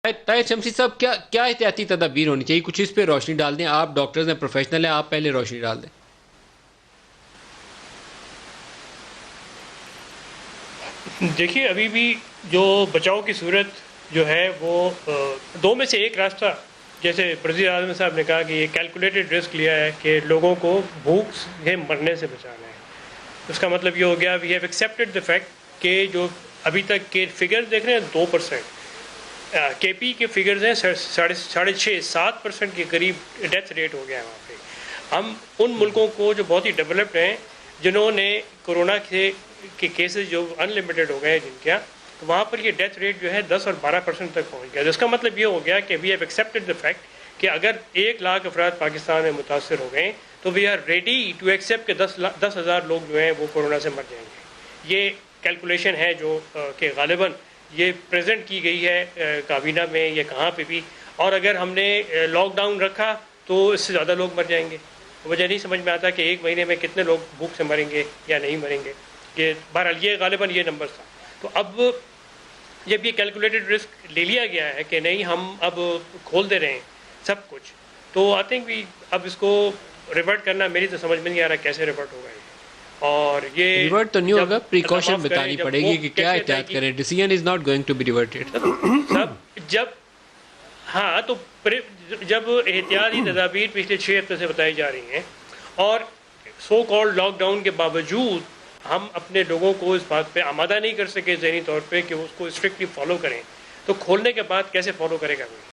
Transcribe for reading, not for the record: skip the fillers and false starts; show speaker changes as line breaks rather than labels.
طاہر شمسی صاحب، کیا کیا احتیاطی تدابیر ہونی چاہیے؟ کچھ اس پہ روشنی ڈال دیں، آپ ڈاکٹرز ہیں، پروفیشنل ہیں، آپ پہلے روشنی ڈال دیں۔
دیکھیے ابھی بھی جو بچاؤ کی صورت جو ہے وہ دو میں سے ایک راستہ، جیسے وزیر اعظم صاحب نے کہا کہ یہ کیلکولیٹڈ رسک لیا ہے کہ لوگوں کو بھوک سے مرنے سے بچانا ہے۔ اس کا مطلب یہ ہو گیا we have accepted the fact کہ جو ابھی تک کے فگر دیکھ رہے ہیں 2%، کے پی کے فگرز ہیں 6.5-7% کے قریب ڈیتھ ریٹ ہو گیا ہے وہاں پہ۔ ہم ان ملکوں کو جو بہت ہی ڈیولپڈ ہیں، جنہوں نے کورونا کے کیسز جو ان لمیٹڈ ہو گئے ہیں جن کے، تو وہاں پر یہ ڈیتھ ریٹ جو ہے 10 اور 12% تک پہنچ گیا۔ اس کا مطلب یہ ہو گیا کہ we have accepted the fact کہ اگر 1 لاکھ افراد پاکستان میں متاثر ہو گئے تو we are ready to accept کہ 10,000 لوگ جو ہیں وہ کورونا سے مر جائیں گے۔ یہ کیلکولیشن ہے جو کہ غالباً یہ پریزنٹ کی گئی ہے کابینہ میں یا کہاں پہ بھی، اور اگر ہم نے لاک ڈاؤن رکھا تو اس سے زیادہ لوگ مر جائیں گے۔ مجھے نہیں سمجھ میں آتا کہ 1 مہینے میں کتنے لوگ بھوک سے مریں گے یا نہیں مریں گے، کہ بہرحال یہ غالباً یہ نمبر تھا۔ تو اب جب یہ کیلکولیٹڈ رسک لے لیا گیا ہے کہ نہیں ہم اب کھول دے رہے ہیں سب کچھ، تو آئی تھنک بھی اب اس کو ریورٹ کرنا میری تو سمجھ میں نہیں آ رہا کیسے ریورٹ ہوگا یہ۔ اور یہ
ریورٹ تو نہیں
جب
ہوگا، پریکاشن
معاف کریں،
بتانی
جب
پڑے
وہ
گی کہ کیا
کیفیت آئے
احتیاط
گی
کریں۔ Decision is not going to be reverted.
سب جب ہاں تو جب احتیاطی تدابیر پچھلے 6 ہفتے سے بتائی جا رہی ہیں اور سو کالڈ لاک ڈاؤن کے باوجود ہم اپنے لوگوں کو اس بات پہ آمادہ نہیں کر سکے ذہنی طور پہ کہ اس کو اسٹرکٹلی فالو کریں، تو کھولنے کے بعد کیسے فالو کرے گا کوئی؟